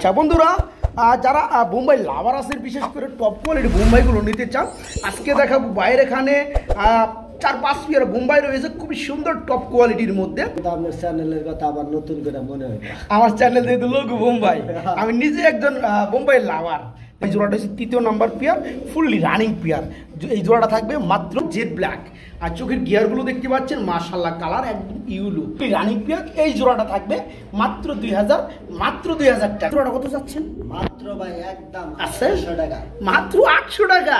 আচ্ছা বন্ধুরা, যারা বোম্বাই লাভার আছেন, বিশেষ করে টপ কোয়ালিটি বোম্বাইগুলো নিতে চান, আজকে দেখাবো বাইরে এখানে 4-5 পেয়ার বোম্বাই রয়েছে খুবই সুন্দর টপ কোয়ালিটির মধ্যে। আপনার চ্যানেলের কথা আবার নতুন করে মনে হয়, আমার চ্যানেল যেহেতু লোগো বোম্বাই, আমি নিজে একজন বোম্বাই লাভার। এই জোড়াটা হচ্ছে 3য় number pair, fully running pair. এই জোড়াটা থাকবে মাত্র জেড ব্ল্যাক, আর চোখের গিয়ারগুলো দেখতে পাচ্ছেন মাশাআল্লাহ কালার একদম ইউলু রানিং পেয়ার। এই জোড়াটা থাকবে মাত্র 2000 টাকা। জোড়াটা কত যাচ্ছেন? মাত্র ভাই একদম আছে 800 টাকা, মাত্র 800 টাকা।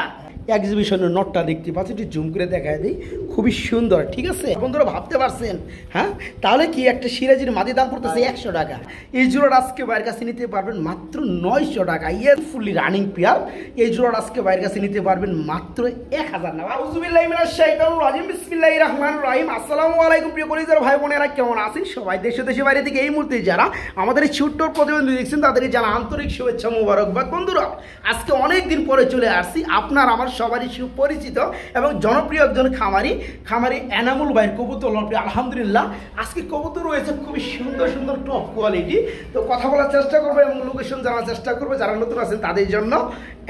এক্সিবিশনের নোটটা দেখতে পাচ্ছি, একটু জুম করে দেখায় দিই, খুবই সুন্দর। ঠিক আছে বন্ধুরা, ভাবতে পারছেন হ্যাঁ? তাহলে কি একটা সিরাজির মাদি দাম পড়তেছে 100 টাকা। এই জোড়াটা আজকে বাইরের কাছে নিতে পারবেন মাত্র 900 টাকা। ইয়ে ফুললি রানিং পেয়ার। এই জোড়াটা আজকে বাইরের কাছে নিতে পারবেন মাত্র 1000 টাকা। আউযুবিল্লাহি মিনাশ শাইতানির রাজিম, বিসমিল্লাহির রহমানির রহিম। আসসালামু আলাইকুম প্রিয় কলিজার ভাই বোনেরা, কেমন আছেন সবাই? দেশে বাইরে থেকে এই মুহূর্তে যারা আমাদের এই ছোট্ট প্রতিবেদন দেখছেন, তাদের জানা আন্তরিক শুভেচ্ছা মোবারকবাদ। বন্ধুরা, আজকে অনেক দিন পরে চলে আসছি আপনার আমার সবারই সুপরিচিত এবং জনপ্রিয় একজন খামারি এনামুল ভাইয়ের কবুতর লটে। আলহামদুলিল্লাহ আজকে কবুতর রয়েছে খুবই সুন্দর টপ কোয়ালিটি। তো কথা বলার চেষ্টা করবো এবং লোকেশন জানার চেষ্টা করবো যারা নতুন আছেন তাদের জন্য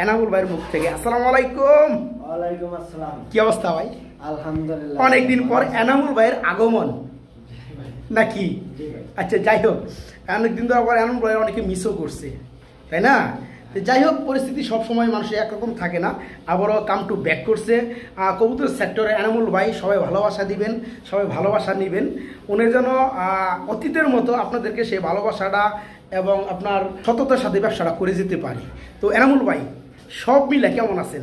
এনামুল ভাইয়ের মুখ থেকে। আসসালামু আলাইকুম। ওয়ালাইকুম আসসালাম। কি অবস্থা ভাই? আলহামদুলিল্লাহ, অনেকদিন পর এনামুল ভাইয়ের আগমন নাকি? আচ্ছা, যাই হোক, অনেকদিন ধরে আবার এনামুল ভাইয়ের অনেকে মিসও করছে, তাই না? যাই হোক, পরিস্থিতি সবসময় মানুষের একরকম থাকে না, আবারও কাম টু ব্যাক করছে কবুতর সেক্টরে এনামুল ভাই। সবাই ভালোবাসা দিবেন, সবাই ভালোবাসা নেবেন। উনি যেন অতীতের মতো আপনাদেরকে সেই ভালোবাসাটা এবং আপনার সততার সাথে ব্যবসাটা করে যেতে পারি। তো এনামুল ভাই, সব মিলে কেমন আছেন?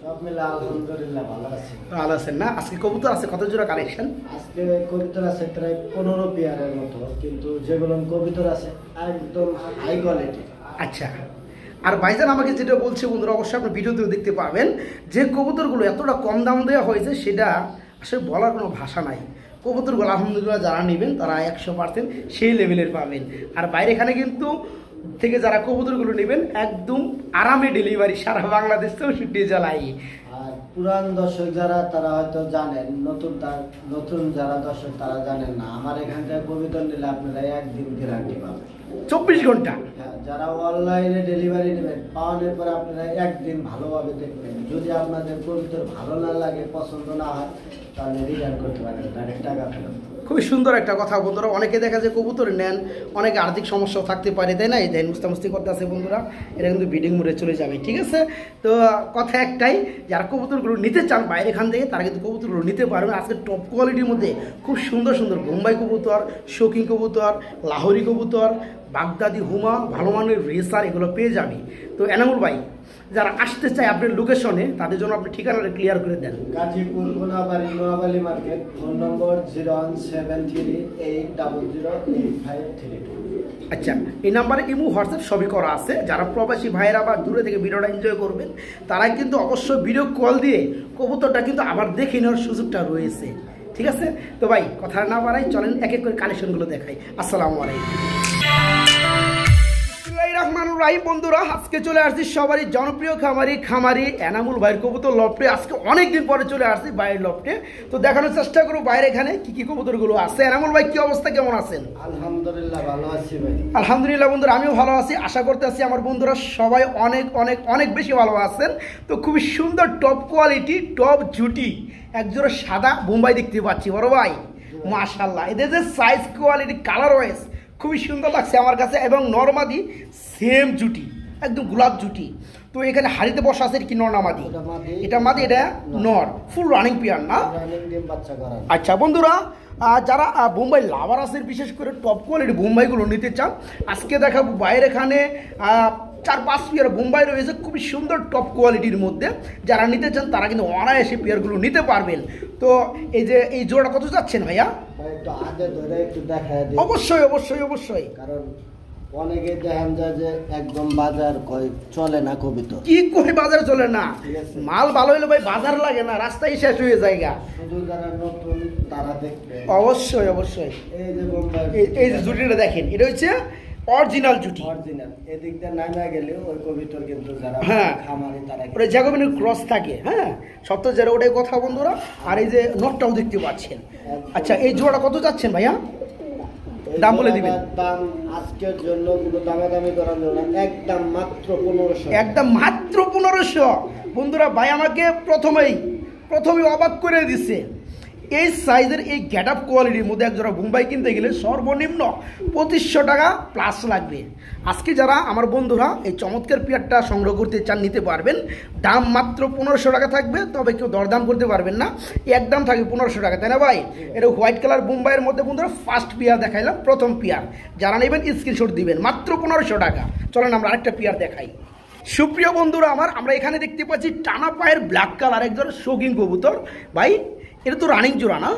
সব মিলে আলহামদুলিল্লাহ ভালো আছি। ভালো আছেন না? আজকে কবুতর আছে কত জোড়া কালেকশন? আজকে কবিতর আছে প্রায় 15 পেয়ারের মতো, কিন্তু যেগুলো কবিতর আছে একদম হাই কোয়ালিটি। আচ্ছা, আর ভাইজান আমাকে যেটা বলছে বন্ধুরা, অবশ্যই আপনি ভিডিওতেও দেখতে পাবেন, যে কবুতরগুলো এতটা কম দাম দেওয়া হয়েছে সেটা আসলে বলার কোনো ভাষা নাই। কবুতরগুলো আলহামদুলিল্লাহ যারা নেবেন তারা 100% সেই লেভেলের পাবেন। আর বাইরে এখানে কিন্তু থেকে যারা কবুতরগুলো নেবেন একদম আরামে ডেলিভারি সারা বাংলাদেশ 64 জেলায়। আর পুরান দর্শক যারা তারা হয়তো জানেন, নতুন যারা দর্শক তারা জানেন না, আমার এখান থেকে কবিতর নিলে আপনারা একদিন গ্যারান্টি পাবেন, 24 ঘন্টা। যারা অনলাইনে ডেলিভারি নেবেন পাওয়ানোর পরে আপনারা একদিন ভালোভাবে দেখবেন। যদি আপনাদের কবিতর ভালো না লাগে, পছন্দ না হয়, তাহলে রিটার্ন করতে পারেন, ডাইরেক্ট টাকা ফেরত। খুবই সুন্দর একটা কথা বন্ধুরা। অনেকে দেখা যায় কবুতর নেন, অনেকে আর্থিক সমস্যাও থাকতে পারে, তাই না? এই দেন মুস্তামস্তি করতে আছে বন্ধুরা, এটা কিন্তু বিডিং মোড়ে চলে যাবে। ঠিক আছে, তো কথা একটাই, যারা কবুতরগুলো নিতে চান বাইরে এখান থেকে, তারা কিন্তু কবুতরগুলো নিতে পারবেন। আজকে টপ কোয়ালিটির মধ্যে খুব সুন্দর বোম্বাই কবুতর, শৌখিন কবুতর, লাহোরি কবুতর, বাগদাদি, হুমা, ভালো মানের রেসার এগুলো পেয়ে যাবে। তো এনামুল ভাই, যারা আসতে চায় আপনার লোকেশনে, তাদের জন্য আপনি ঠিকানাটা ক্লিয়ার করে দেন। Gazipur Noabari market, phone number 01738008532। আচ্ছা, এই নাম্বারে ইমো হোয়াটসঅ্যাপ সবই করা আছে। যারা প্রবাসী ভাইয়েরা বা দূরে থেকে ভিডিওটা এনজয় করবেন, তারা কিন্তু অবশ্যই ভিডিও কল দিয়ে কবুতরটা কিন্তু আবার দেখে নেওয়ার সুযোগটা রয়েছে। ঠিক আছে, তো ভাই কথা না বাড়াই, চলেন এক এক করে কালেকশনগুলো দেখাই। আসসালামু আলাইকুম। বন্ধুরা, আজকে চলে আসছি সবারই জনপ্রিয় খামারি এনামুল ভাইয়ের কবুতর লফটে। আজকে অনেকদিন পরে চলে আসছি বাইরের লফটে, তো দেখানোর চেষ্টা করবো বাইরে এখানে কি কবুতরগুলো আছে। এনামুল ভাই, কি অবস্থা, কেমন আছেন? আলহামদুলিল্লাহ ভালো আছি ভাই। আলহামদুলিল্লাহ বন্ধুরা, আমিও ভালো আছি। আশা করতে আছি আমার বন্ধুরা সবাই অনেক বেশি ভালো আছেন। তো খুবই সুন্দর টপ কোয়ালিটি টপ জুটি একজোড়া সাদা বোম্বাই দেখতে পাচ্ছি বড় ভাই, মাশাআল্লাহ। এদের যে সাইজ কোয়ালিটি কালার ওয়াইজ খুবই সুন্দর লাগছে আমার কাছে, এবং নরমাদি সেম জুটি, একদম গোলাপ জুটি। তো এখানে হাড়িতে বসা আছে কি নর না মাদি? এটা মাদি, এটা নর, ফুল রানিং পেয়ার না? আচ্ছা বন্ধুরা, যারা বোম্বাই লাভার আছেন, বিশেষ করে টপ কোয়ালিটি বোম্বাইগুলো নিতে চান, আজকে দেখাবো বাইরে এখানে 4-5 পেয়ার বোম্বাই রয়েছে খুবই সুন্দর টপ কোয়ালিটির মধ্যে। যারা নিতে চান তারা কিন্তু অনায়াসে পেয়ারগুলো নিতে পারবেন। তো এই জোড়া কত যাচ্ছেন ভাইয়া? অবশ্যই, কারণ অনেকে দেখেন যায় যে একদম বাজার চলে না কবিতর। কি কই বাজার চলে না? মাল ভালো হইলে ভাই বাজার লাগে না, রাস্তায় শেষ হয়ে যায়। শুধু যারা নতুন তারা দেখবে। অবশ্যই এই যে বোম্বাই, এই যে জুটিটা দেখেন, এটা হচ্ছে অরিজিনাল জুটি। এদিক দিয়ে নামা গেলে ওই কবিতর কিন্তু যারা খামারি তারা ওটা জ্যাকোবিনের ক্রস থাকে, হ্যাঁ সপ্তাহ যারা, ওটাই কথা বন্ধুরা। আর এই যে নটটাও দেখতে পাচ্ছেন। আচ্ছা, এই জোড়াটা কত যাচ্ছেন ভাইয়া? দাম বলে দিবেন। দাম আজকের জন্য কোনো দামাদামি করার জন্য একদম মাত্র 1500, একদম মাত্র 1500। বন্ধুরা ভাই আমাকে প্রথমেই অবাক করে দিছে। এই সাইজের এই গেট আপ কোয়ালিটির মধ্যে একজোড়া বোম্বাই কিনতে গেলে সর্বনিম্ন 2500 টাকা প্লাস লাগবে। আজকে যারা আমার বন্ধুরা এই চমৎকার পেয়ারটা সংগ্রহ করতে চান নিতে পারবেন। দাম মাত্র 1500 টাকা থাকবে, তবে কেউ দরদাম করতে পারবেন না, একদম থাকবে 1500 টাকা, তাই না ভাই? এটা হোয়াইট কালার বোম্বাইয়ের মধ্যে বন্ধুরা ফার্স্ট পেয়ার দেখাইলাম, প্রথম পেয়ার। যারা নেবেন স্ক্রিনশট দিবেন, মাত্র 1500 টাকা। চলেন আমরা আরেকটা পেয়ার দেখাই। সুপ্রিয় বন্ধুরা আমরা এখানে দেখতে পাচ্ছি টানা পায়ের ব্ল্যাক কালার একজোড়া শৌখিন কবুতর। ভাই এটা তো রানিং জোড়া না?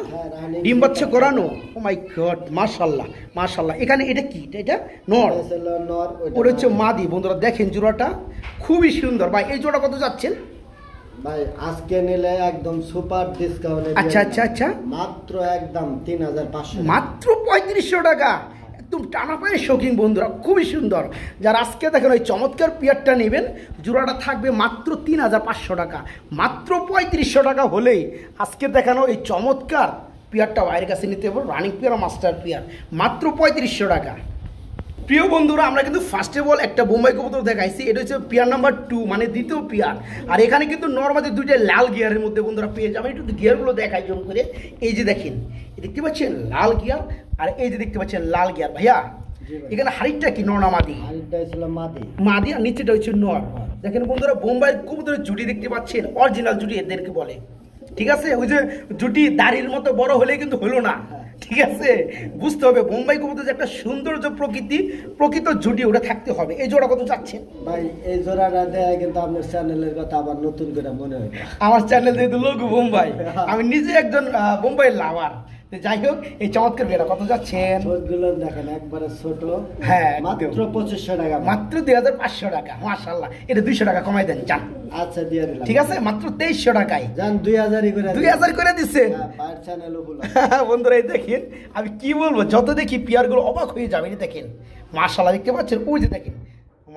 ডিম বাচ্চা করানো। ও মাই গড, মাশাআল্লাহ মাশাআল্লাহ। এখানে এটা কি? এটা নর, ওটা হচ্ছে মাদি। বন্ধুরা দেখেন জোড়াটা খুবই সুন্দর। ভাই এই জোড়া কত যাচ্ছেন? ভাই আজকে নিলে একদম সুপার ডিসকাউন্ট। আচ্ছা মাত্র একদম 3500, মাত্র 3500 টাকা। একদম টানা পায়ের শৌখিন বন্ধুরা, খুবই সুন্দর। যারা আজকে দেখেন ওই চমৎকার পেয়ারটা নেবেন, জোড়াটা থাকবে মাত্র 3500 টাকা। মাত্র 3500 টাকা হলেই আজকে দেখানো এই চমৎকার পেয়ারটা বাইরের কাছে নিতে পারবো। রানিং পেয়ার, মাস্টার পেয়ার, মাত্র 3500 টাকা। প্রিয় বন্ধুরা আমরা কিন্তু ফার্স্ট অফ অল একটা বোম্বাই কবুতর দেখাইছি, এটা হচ্ছে পেয়ার নাম্বার 2, মানে দ্বিতীয় পেয়ার। আর এখানে কিন্তু নর্মালি দুইটা লাল গিয়ারের মধ্যে বন্ধুরা পেয়ে যাবেন। একটু গিয়ারগুলো দেখাই জম করে। এই যে দেখেন, দেখতে পাচ্ছেন লাল গিয়ার, আর এই যে দেখতে পাচ্ছেন লাল গিয়ার। ভাইয়া এখানে হাড়িটা কি নর না মাদি? মাদি, আর নিচেটা হচ্ছে নর। দেখেন বন্ধুরা বোম্বাই কবুতরের জুটি দেখতে পাচ্ছেন, অরিজিনাল জুটি এদেরকে বলে, ঠিক আছে? ওই যে জুটি দাড়ির মতো বড় হলে কিন্তু হলো না, ঠিক আছে? বুঝতে হবে বোম্বাই কবুতর যে একটা সৌন্দর্য প্রকৃত জুটি, ওটা থাকতে হবে। এই জোড়া কত চাচ্ছেন? ভাই এই জোড়াটা দেয় কিন্তু আপনার চ্যানেলের কথা আবার নতুন করে মনে হয়। আমার চ্যানেল যেহেতু লোগো বোম্বাই, আমি নিজে একজন বোম্বাই লাভার। যাই হোক, এই চমৎকার বিয়েটা কত যাচ্ছেন? ছোটগুলো দেখেন একবারে ছোট। হ্যাঁ, মাত্র 2500 টাকা, মাত্র 2500 টাকা। মাশাআল্লাহ, এটা 200 টাকা কমাই দেন যান। আচ্ছা দিয়ে দিলাম, ঠিক আছে? মাত্র 2300 টাকায় যান। 2000 করে দিচ্ছেন বন্ধুরা। এই দেখেন, আমি কি বলবো, যত দেখি পিয়ারগুলো অবাক হয়ে যাবে। দেখেন মাশাআল্লাহ, দেখতে পাচ্ছেন? ওই যে দেখেন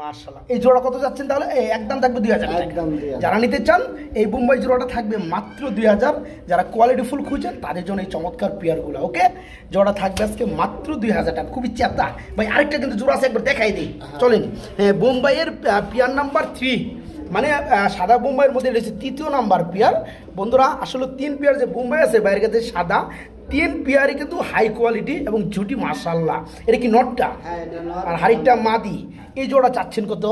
মাশাআল্লাহ। এই জোড়া কত যাচ্ছেন তাহলে? একদম থাকবে 2000 টাকা। যারা নিতে চান এই বোম্বাই জোড়াটা থাকবে মাত্র 2000। যারা কোয়ালিটি ফুল খুঁজছেন তাদের জন্য এই চমৎকার পেয়ারগুলো, ওকে? জোড়া থাকবে আজকে মাত্র 2000 টাকা। খুবই চেতা ভাই। আরেকটা কিন্তু জোড়া আছে, একবার দেখাই দিই, চলেন। বোম্বাইয়ের পেয়ার নাম্বার 3, মানে সাদা বোম্বাইয়ের মধ্যে রয়েছে 3য় নাম্বার পেয়ার। বন্ধুরা আসলে 3 পেয়ার যে বোম্বাই আছে বাইরের কাছে সাদা, 3 পেয়ারই কিন্তু হাই কোয়ালিটি এবং জুটি মাশাআল্লাহ। এটা কি নটটা? আর হাড়িটা মাদি। এই জোড়া চাচ্ছেন কত?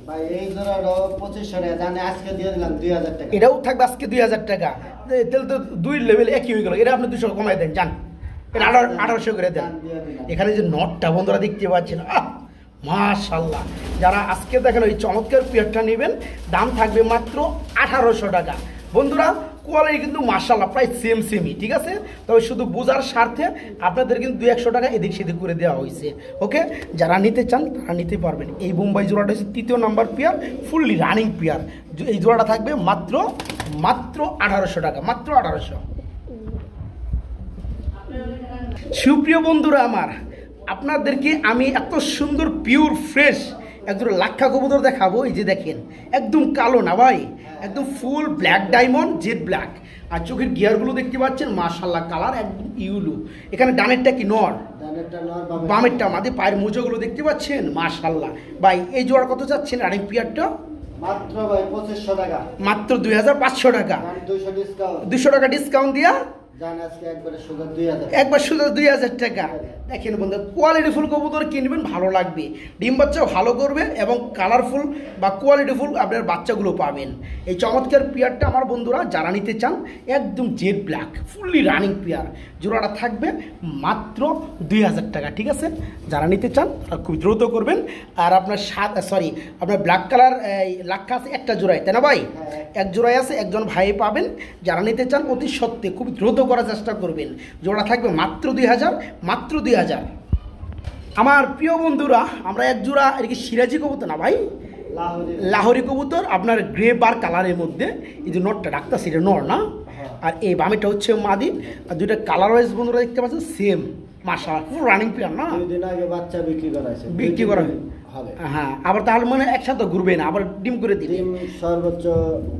ভাই এই জোড়াটা 2500 টাকা, জানে আজকে দিয়ে দিলাম 2000 টাকা। এটাও থাকবে আজকে 2000 টাকা। তাহলে তো দুই লেভেল একই হয়ে গেল। এটা আপনি 200 কমাই দেন যান, এটা 1800 করে দেন। এখানে যে নটটা বন্ধুরা দেখতে পাচ্ছেন, মাশাআল্লাহ। যারা আজকে দেখেন ওই চমৎকার পেয়ারটা নেবেন, দাম থাকবে মাত্র 1800 টাকা। বন্ধুরা কোয়ালিটি কিন্তু মাশাআল্লাহ প্রায় সেমই, ঠিক আছে? তবে শুধু বোঝার স্বার্থে আপনাদের কিন্তু 200 টাকা এদিক সেদিক করে দেওয়া হয়েছে, ওকে? যারা নিতে চান তারা নিতে পারবেন। এই বোম্বাই জোড়াটা হচ্ছে 3য় number pair, fully running pair. এই জোড়াটা থাকবে মাত্র 1800 টাকা, মাত্র 1800। সুপ্রিয় বন্ধুরা আপনাদেরকে আমি এত সুন্দর পিওর ফ্রেশ একদম লাক্ষা কবুতর দেখাবো। এই যে দেখেন, একদম কালো না ভাই, একদম full black diamond, jet black. আর চোখের গিয়ারগুলো দেখতে পাচ্ছেন মাশাআল্লাহ, কালার একদম ইউলু। এখানে ডানেরটা কি নর, বামেরটা মাদি। পায়ের মোজাগুলো দেখতে পাচ্ছেন মাশাআল্লাহ। ভাই এই জোড়া কত চাচ্ছেন রানিং পেয়ারটা? মাত্র ভাই 2500 টাকা, মাত্র 2500 টাকা। 200 টাকা ডিসকাউন্ট দিয়া একবার শুধু 2000 টাকা। দেখেন বন্ধু, কোয়ালিটি ফুল কবুতর কিনবেন, ভালো লাগবে, ডিম বাচ্চাও ভালো করবে এবং কালারফুল বা কোয়ালিটি ফুল আপনার বাচ্চাগুলো পাবেন। এই চমৎকার পেয়ারটা আমার বন্ধুরা যারা নিতে চান, একদম jet black fully running pair, জোড়াটা থাকবে মাত্র 2000 টাকা, ঠিক আছে? যারা নিতে চান তারা খুব দ্রুত করবেন। আর আপনার আপনার ব্ল্যাক কালার লাক্ষা আছে একটা জোড়ায়, তাই না ভাই? এক জোড়ায় আছে, একজন ভাই পাবেন। যারা নিতে চান অতি সত্ত্বে খুব দ্রুত করার চেষ্টা করবেন। জোড়া থাকবে মাত্র 2000, মাত্র 2000। আমার প্রিয় বন্ধুরা আমরা এক জোড়া এদিকে সিরাজি কবুতর না ভাই, লাহোরি কবুতর, আপনার গ্রে বার কালারের মধ্যে। এই যে নটটা ডাক্তার সেটা নর না, আর এই বামেটা হচ্ছে মাদি। আর দুইটা কালার ওয়াইজ বন্ধুরা দেখতে পাচ্ছেন সেম, মাশাআল্লাহ রানিং পেয়ার না? দুই দিন আগে বাচ্চা বিক্রি করা বিক্রি করা হবে। হ্যাঁ, আবার তাহলে মানে একসাথে ঘুরবে না, আবার ডিম করে দিবে। ডিম সর্বোচ্চ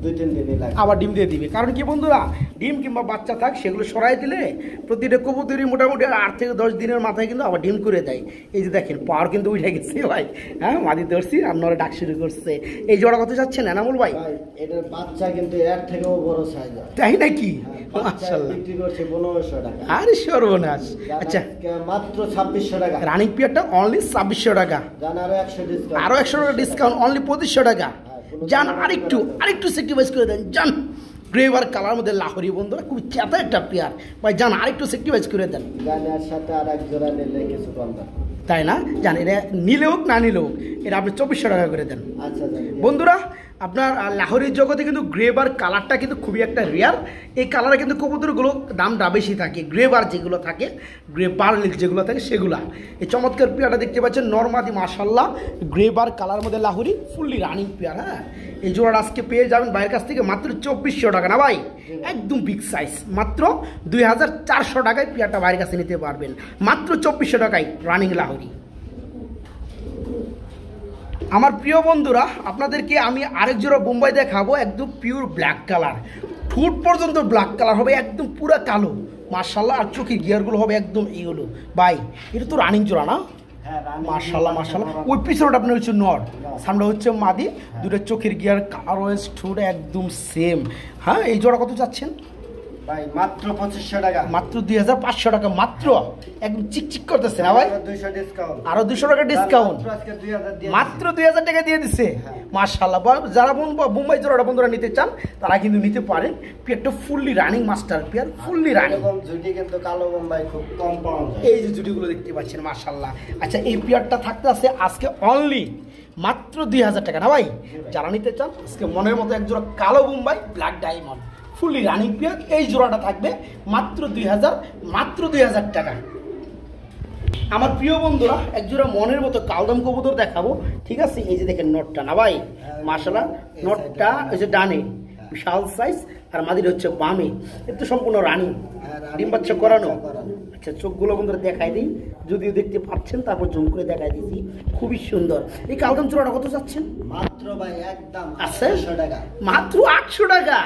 2-3 দিনই লাগে। আবার ডিম দিয়ে দিবে, কারণ কি বন্ধুরা, ডিম কিংবা বাচ্চা থাক সেগুলো সরাই দিলে প্রতিটা কবুতরই মোটামুটি 8 থেকে 10 দিনের মাথায় কিন্তু আবার ডিম করে দেয়। এই যে দেখেন পাওয়ার কিন্তু উঠে গেছে ভাই। হ্যাঁ, মাদি ধরছি আর নরে ডাক শুরু করছে। এই জোড়া কত যাচ্ছেন এনামুল ভাই? ভাই এটার বাচ্চা কিন্তু এর থেকেও বড় সাইজ হয়। তাই নাকি? বাচ্চা মাশাআল্লাহ, বিক্রি করছে 1500 টাকা। আরে সর্বনাশ। আচ্ছা, মাত্র 2600 টাকা। রানিং পিয়ারটা অনলি 2600 টাকা, জান আরো 100 ডিসকাউন্ট। আরো 100 টাকা ডিসকাউন্ট, অনলি 2500 টাকা। যান আরেকটু সেক্রিফাইস করে দেন যান। গ্রেভার কালার মধ্যে লাহোরি বন্ধুরা, খুব চেতা একটা পেয়ার ভাই, যান আরেকটু সেক্রিফাইস করে দেন। গানের সাথে আর এক জোড়া নিলে কিছু কম দাম। তাই না? জান এটা নিলে হোক না নিলে হোক, এটা আপনি 2400 টাকা করে দেন। আচ্ছা বন্ধুরা, আপনার লাহোরির জগতে কিন্তু গ্রেবার কালারটা কিন্তু খুবই একটা রেয়ার। এই কালারে কিন্তু কবুতরগুলো দামটা বেশি থাকে। গ্রেবার যেগুলো থাকে, গ্রে পার্লিক যেগুলো থাকে সেগুলা। এই চমৎকার পেয়ারটা দেখতে পাচ্ছেন নরমাদি মাশাল্লাহ, গ্রেবার কালার মধ্যে লাহোরি ফুললি রানিং পেয়ার। হ্যাঁ, এই জোড়াটা আজকে পেয়ে যাবেন ভাইয়ের কাছ থেকে মাত্র 2400 টাকা না ভাই? একদম বিগ সাইজ, মাত্র 2400 টাকায় পেয়ারটা ভাইয়ের কাছে নিতে পারবেন, মাত্র 2400 টাকায় রানিং লাহোরি। আমার প্রিয় বন্ধুরা, আপনাদেরকে আমি আরেক জোড়া বোম্বাই দেখাবো, একদম পিওর ব্ল্যাক কালার, ঠোঁট পর্যন্ত ব্ল্যাক কালার হবে, একদম পুরো কালো মাশাল্লাহ। আর চোখের গিয়ারগুলো হবে একদম এইগুলো ভাই। এটা তো রানিং জোড়া না? মাশাল্লাহ মাশাল্লাহ। ওই পিছনটা আপনার হচ্ছে নর, সামনে হচ্ছে মাদি, দুটো চোখের গিয়ার কালার ওয়েস ঠোঁট একদম সেম। হ্যাঁ, এই জোড়া কত চাচ্ছেন ভাই? মাত্র 2500 টাকা, মাত্র 2500 টাকা, মাত্র একদম চিকচিক করতেছে না ভাই? 200 ডিসকাউন্ট, আরো 200 টাকা ডিসকাউন্ট, আজকে 2000 দিয়ে মাত্র 2000 টাকা দিয়ে দিচ্ছে। মাশাআল্লাহ, যারা বোম্বাই জোড়াটা বন্ধুরা নিতে চান তারা কিন্তু নিতে পারেন। পেয়ারটা fully running master pair, fully running. এরকম জুটি কিন্তু কালো বোম্বাই খুব কম পাওয়া যায়। এই যে জুটিগুলো দেখতে পাচ্ছেন মাশাআল্লাহ। আচ্ছা, এই পেয়ারটা থাকতে আছে আজকে অনলি মাত্র 2000 টাকা না ভাই? যারা নিতে চান আজকে মনের মতো এক জোড়া কালো Bombay black diamond fully running pair, এই জোড়াটা থাকবে মাত্র 2000 টাকা। আমার প্রিয় বন্ধুরা, এক জোড়া মনের মতো কালদম কবুতর দেখাবো, ঠিক আছে? এই যে দেখেন নটটা না ভাই, মাশাআল্লাহ। নটটা হচ্ছে ডানে বিশাল সাইজ, আর মাদির হচ্ছে বামে। এর তো সম্পূর্ণ রানিং, ডিম বাচ্চা করানো। আচ্ছা, চোখগুলো বন্ধুরা দেখাই দিই, যদিও দেখতে পাচ্ছেন, তারপর জুম করে দেখাই দিচ্ছি, খুবই সুন্দর। এই কালদম জোড়াটা কত চাচ্ছেন? মাত্র ভাই একদম আছে 800 টাকা, মাত্র 800 টাকা।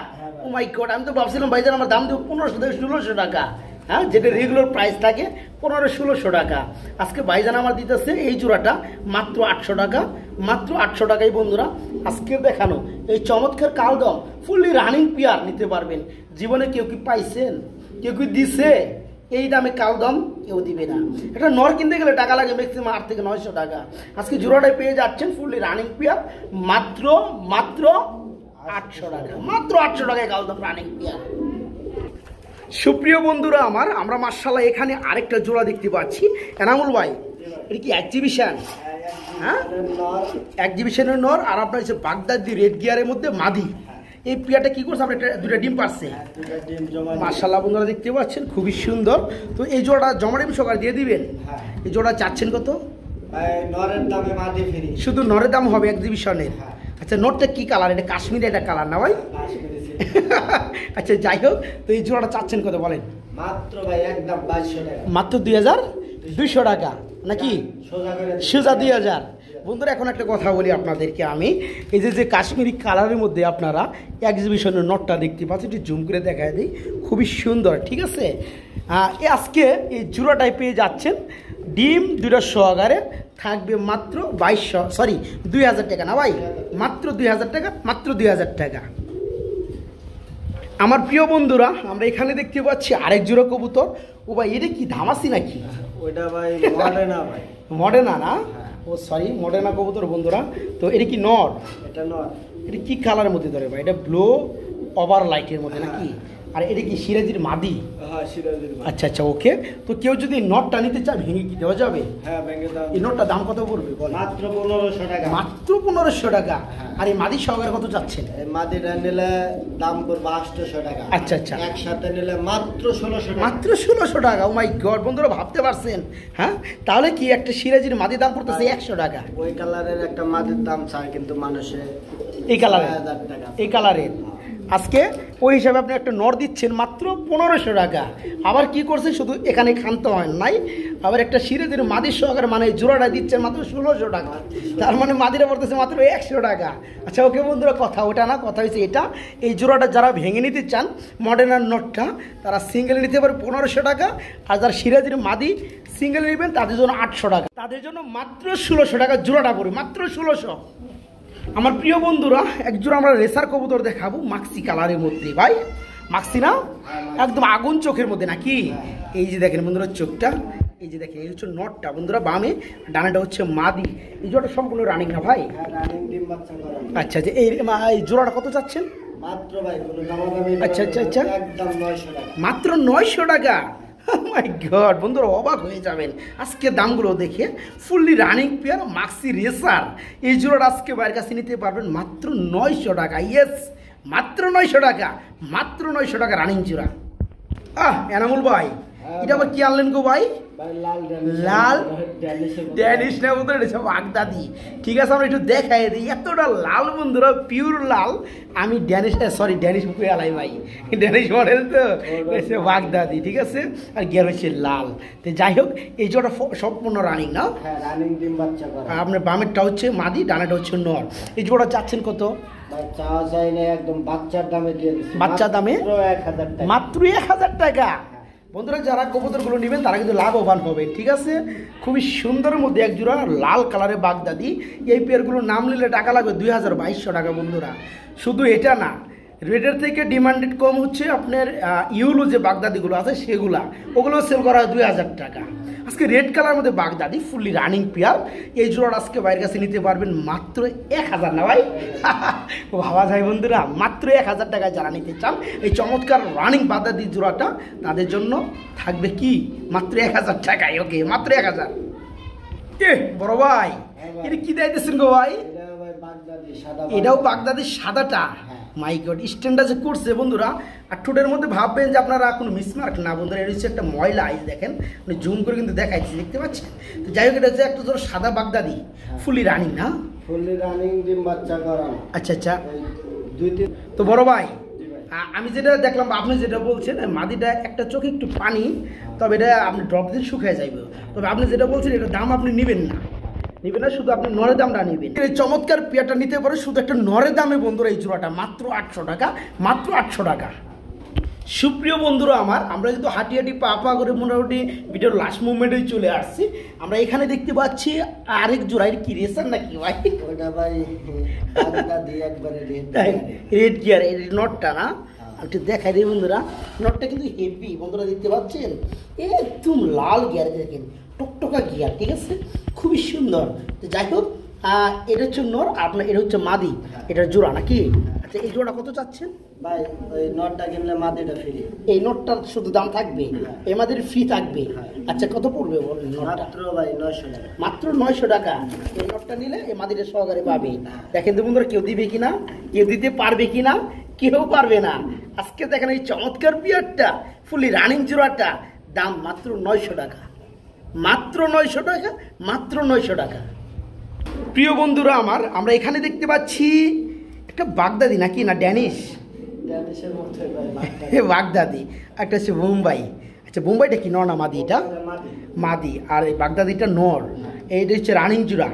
ও মাই গড, আমি তো ভাবছিলাম ভাইজান আমার দাম দেবো 1500 থেকে 1600 টাকা। হ্যাঁ, যেটা রেগুলার প্রাইস থাকে 1500-1600 টাকা। আজকে ভাইজান আমার দিতেছে এই জোড়াটা মাত্র 800 টাকা, মাত্র 800 টাকাই বন্ধুরা আজকে দেখানো এই চমৎকার কালদম ফুললি রানিং পেয়ার নিতে পারবেন। জীবনে কেউ কি পাইছেন? কেউ কি দিছে এই দামে কালদম? কেউ দিবে না। এটা নর কিনতে গেলে টাকা লাগে ম্যাক্সিমাম 8 থেকে 900 টাকা। আজকে জোড়াটাই পেয়ে যাচ্ছেন ফুললি রানিং পেয়ার মাত্র 800 টাকা, মাত্র 800 টাকায় কালদম রানিং পেয়ার। সুপ্রিয় বন্ধুরা আমার, আমরা মাশাআল্লাহ এখানে আরেকটা জোড়া দেখতে পাচ্ছি। এনামুল ভাই, এটা কি এক্সিবিশন? হ্যাঁ, এক্সিবিশনের নর, আর আপনার হচ্ছে বাগদাদি রেড গিয়ারের মধ্যে মাদি। এই পেয়ারটা কি করছে? আপনার দুটা ডিম পারছে মাশাআল্লাহ বন্ধুরা দেখতে পাচ্ছেন, খুবই সুন্দর। তো এই জোড়াটা জমা ডিম সকালে দিয়ে দিবেন। এই জোড়া চাচ্ছেন কত? নরের দামে মাদি ফ্রি, শুধু নরের দাম হবে এক্সিবিশনের। আচ্ছা, নটটা কি কালার? এটা কাশ্মীরি একটা কালার না ভাই? আচ্ছা, যাই হোক, তো এই জোড়াটা চাচ্ছেন কত বলেন? মাত্র ভাই একদম 2200 টাকা, মাত্র 2200 টাকা নাকি? সোজা 2000। বন্ধুরা, এখন একটা কথা বলি আপনাদেরকে আমি, এই যে কাশ্মীরি কালারের মধ্যে আপনারা এক্সিবিশনের নটটা দেখতে পাচ্ছেন, একটু জুম করে দেখায় দিই, খুবই সুন্দর, ঠিক আছে? আজকে এই জোড়াটাই পেয়ে যাচ্ছেন ডিম দুটো সহকারে, থাকবে মাত্র 2000 টাকা না ভাই? মাত্র 2000 টাকা, মাত্র 2000 টাকা। আমার প্রিয় বন্ধুরা, আমরা এখানে দেখতে পাচ্ছি আরেক জোড়া কবুতর। ও ভাই, এটা কি ধামাসি নাকি? ওইটা ভাই মডেনা ভাই, মডেনা না? ও সরি, মডেনা কবুতর বন্ধুরা। তো এটা কি নর? এটা নর। এটা কি কালারের মধ্যে ধরে ভাই? এটা ব্লু ওভার লাইটের মধ্যে নাকি? আর এটা কি সিরাজির মাদি? হ্যাঁ, সিরাজির মাদি। আচ্ছা আচ্ছা, ওকে। তো কেউ যদি নটটা নিতে চায় ভেঙে কি দেওয়া যাবে? হ্যাঁ, ভেঙে দাও। এই নটটা দাম কত পড়বে বল? মাত্র 1500 টাকা, মাত্র 1500 টাকা। আর এই মাদি সহকারে কত যাচ্ছেন? এই মাদিটা নিলে দাম করবে 800 টাকা। আচ্ছা আচ্ছা, একসাথে নিলে মাত্র 1600 টাকা, মাত্র 1600 টাকা। ও মাই গড, বন্ধুরা ভাবতে পারছেন? হ্যাঁ, তাহলে কি একটা সিরাজির মাদি দাম পড়তেছে 100 টাকা। ওই কালারের একটা মাদির দাম চায় কিন্তু মানুষে এই কালারের, 1000 টাকা। এই কালারের আজকে ওই হিসাবে আপনি একটা নর দিচ্ছেন মাত্র 1500 টাকা। আবার কি করছেন, শুধু এখানে ক্ষান্ত হয় নাই, আবার একটা সিরাজের মাদির সহকারে মানে জোড়াটা দিচ্ছেন মাত্র 1600 টাকা। তার মানে মাদিরা পড়তেছে মাত্র 100 টাকা। আচ্ছা ওকে বন্ধুরা, কথা ওটা না, কথা হয়েছে এটা, এই জোড়াটা যারা ভেঙে নিতে চান মডার্ন আর নটটা, তারা সিঙ্গেল নিতে পারে 1500 টাকা। আর যারা সিরাজের মাদি সিঙ্গেল নেবেন তাদের জন্য 800 টাকা, তাদের জন্য মাত্র 1600 টাকা জোড়াটা পড়বে, মাত্র 1600। আমার প্রিয় বন্ধুরা, এক জোড়া আমরা রেসার কবুতর দেখাবো মাক্সি কালারের মধ্যে। ভাই মাক্সি না, একদম আগুন চোখের মধ্যে নাকি? এই যে দেখেন বন্ধুরা চোখটা, এই যে দেখেন এই হচ্ছে নটটা বন্ধুরা বামে, ডানাটা হচ্ছে মাদি। এই জোড়াটা সম্পূর্ণ রানিং না ভাই? আচ্ছা আচ্ছা, এই জোড়াটা কত চাচ্ছেন? মাত্র ভাই কোনো দামাদামি আচ্ছা আচ্ছা আচ্ছা, একদম 900 টাকা, মাত্র 900 টাকা। মাই গড বন্ধুরা, অবাক হয়ে যাবেন আজকে দামগুলো দেখে। Fully running pair Maksi racer, এই জোড়াটা আজকে বাইরের কাছে নিতে পারবেন মাত্র 900 টাকা। ইয়েস, মাত্র 900 টাকা, মাত্র 900 টাকা রানিং জোড়া। এনামুল ভাই, এটা আবার কি আনলেন গো ভাই? লাল ড্যানিশ না বন্ধুরা, এটা বাগদাদি। ঠিক আছে, আমরা একটু দেখাই দিই, এতটা লাল বন্ধুরা, পিওর লাল। আমি ড্যানিশ, সরি ড্যানিশ মুখে আলাই ভাই, ড্যানিশ মডেল তো, বাগদাদি। ঠিক আছে, আর গিয়ার হচ্ছে লাল। তো যাই হোক, এই জোড়া সম্পূর্ণ রানিং না? রানিং ডিম বাচ্চা করা। আপনার বামেরটা হচ্ছে মাদি, ডানাটা হচ্ছে নর। এই জোড়া চাচ্ছেন কত? চাওয়া যায় না, একদম বাচ্চার দামে দিয়ে দিচ্ছি, বাচ্চার দামে মাত্র 1000 টাকা। বন্ধুরা যারা কবুতরগুলো নেবেন তারা কিন্তু লাভবান হবে। ঠিক আছে, খুবই সুন্দরের মধ্যে এক জোড়া লাল কালারের বাগদাদি। এই পেয়ারগুলোর নাম নিলে টাকা লাগবে 2200 টাকা বন্ধুরা। শুধু এটা না, রেটের থেকে ডিমান্ডেড কম হচ্ছে আপনার ইউলো যে বাগদাদিগুলো আছে সেগুলা, ওগুলো সেল করা হয় 2000 টাকা। আজকে রেড কালার মধ্যে বাগদাদি ফুললি রানিং পেয়ার, এই জোড়াটা আজকে বাইরের কাছে নিতে পারবেন মাত্র 1000 না ভাই? ভাবা যায় বন্ধুরা, মাত্র 1000 টাকায় যারা নিতে চান এই চমৎকার রানিং বাগদাদি জোড়াটা, তাদের জন্য থাকবে কি মাত্র 1000 টাকায়। ওকে, মাত্র 1000। বড় ভাই, এটা কি দিতেছেন গো ভাই? এটাও বাগদাদির সাদাটা। মাই গড, স্ট্যান্ডটা যে করছে বন্ধুরা, আর ঠোঁটের মধ্যে ভাববেন যে আপনারা কোনো মিসমার্ক না বন্ধুরা, এটা হচ্ছে একটা ময়লা। আইস দেখেন, জুম করে কিন্তু দেখাইছি, দেখতে পাচ্ছেন? তো যাই হোক, এটা হচ্ছে একটা ধরো সাদা বাগদাদি, ফুলি রানিং না? ফুলি রানিং ডিম বাচ্চা করা। আচ্ছা আচ্ছা, তো বড় ভাই আমি যেটা দেখলাম, আপনি যেটা বলছেন মাদিটা একটা চোখে একটু পানি, তবে এটা আপনি ড্রপ দিন শুকিয়ে যাইবে। তবে আপনি যেটা বলছেন এটা দাম আপনি নেবেন না, শুধু আপনি নরের দামটা নেবেন। এই চমৎকার পেয়ারটা নিতে পারে শুধু একটা নরের দামে বন্ধুরা, এই জোড়াটা মাত্র 800 টাকা, মাত্র 800 টাকা। সুপ্রিয় বন্ধুরা আমার, আমরা কিন্তু হাঁটি হাঁটি পা পা করে মোটামুটি ভিডিওর লাস্ট মুভমেন্টে চলে আসছি। আমরা এখানে দেখতে পাচ্ছি আরেক জোড়াই, কি রেসার নাকি ভাই? ওটা ভাই একবারে রেড গিয়ার, এই নটটা না? একটু দেখাই দিই বন্ধুরা, নটটা কিন্তু হেভি বন্ধুরা, দেখতে পাচ্ছেন একদম লাল গিয়ার, দেখেন টকটকা গিয়ার। ঠিক আছে, খুবই সুন্দর। তো যাই হোক, এটা হচ্ছে নর, আপনার এটা হচ্ছে মাদি, এটার জোড়া নাকি? আচ্ছা, এই জোড়া কত চাচ্ছেন ভাই? ওই নটটা কিনলে মাদিটা ফ্রি। এই নটটার শুধু দাম থাকবে, এই মাদির ফ্রি থাকবে। আচ্ছা, কত পড়বে বলেন নটটা? মাত্র ভাই 900 টাকা, মাত্র 900 টাকা। এই নটটা নিলে এই মাদিটা সহকারে পাবে। দেখেন তো বন্ধুরা, কেউ দিবে কিনা, কেউ দিতে পারবে কিনা, কেউ পারবে না। আজকে দেখেন এই চমৎকার পিয়ারটা, ফুলি রানিং জোড়াটা, দাম মাত্র 900 টাকা, মাত্র 900 টাকা, মাত্র 900 টাকা। প্রিয় বন্ধুরা আমার, আমরা এখানে দেখতে পাচ্ছি একটা বাগদাদি নাকি না ড্যানিশ? ড্যানিশের মধ্যে ভাই বাগদাদি, একটা হচ্ছে বোম্বাই। আচ্ছা, বোম্বাইটা কি নর না মাদি? এটা মাদি, আর এই বাগদাদিটা নর। এইটা হচ্ছে রানিং জোড়া।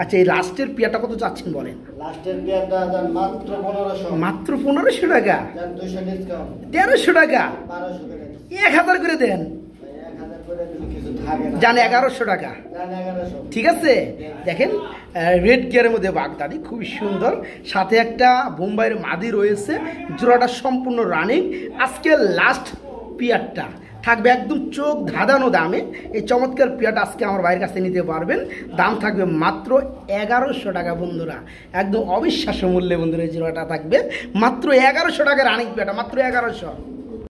আচ্ছা, এই লাস্টের পিয়াটা কত চাচ্ছেন বলেন? লাস্টের পিয়াটা মাত্র 1500, মাত্র 1500 টাকা, 200 ডিসকাউন্ট, 1300 টাকা, 1200 টাকা, 1000 করে দেন, জান 1100 টাকা। ঠিক আছে, দেখেন রেড গিয়ারের মধ্যে বাগদাদি, খুবই সুন্দর, সাথে একটা বোম্বাইয়ের মাদি রয়েছে। জোড়াটা সম্পূর্ণ রানিং। আজকে লাস্ট পিয়ারটা থাকবে একদম চোখ ধাঁধানো দামে। এই চমৎকার পিয়ারটা আজকে আমার ভাইয়ের কাছে নিতে পারবেন, দাম থাকবে মাত্র 1100 টাকা বন্ধুরা, একদম অবিশ্বাস্য মূল্যে বন্ধুরা। এই জোড়াটা থাকবে মাত্র 1100 টাকা, রানিং পিয়ারটা মাত্র 1100।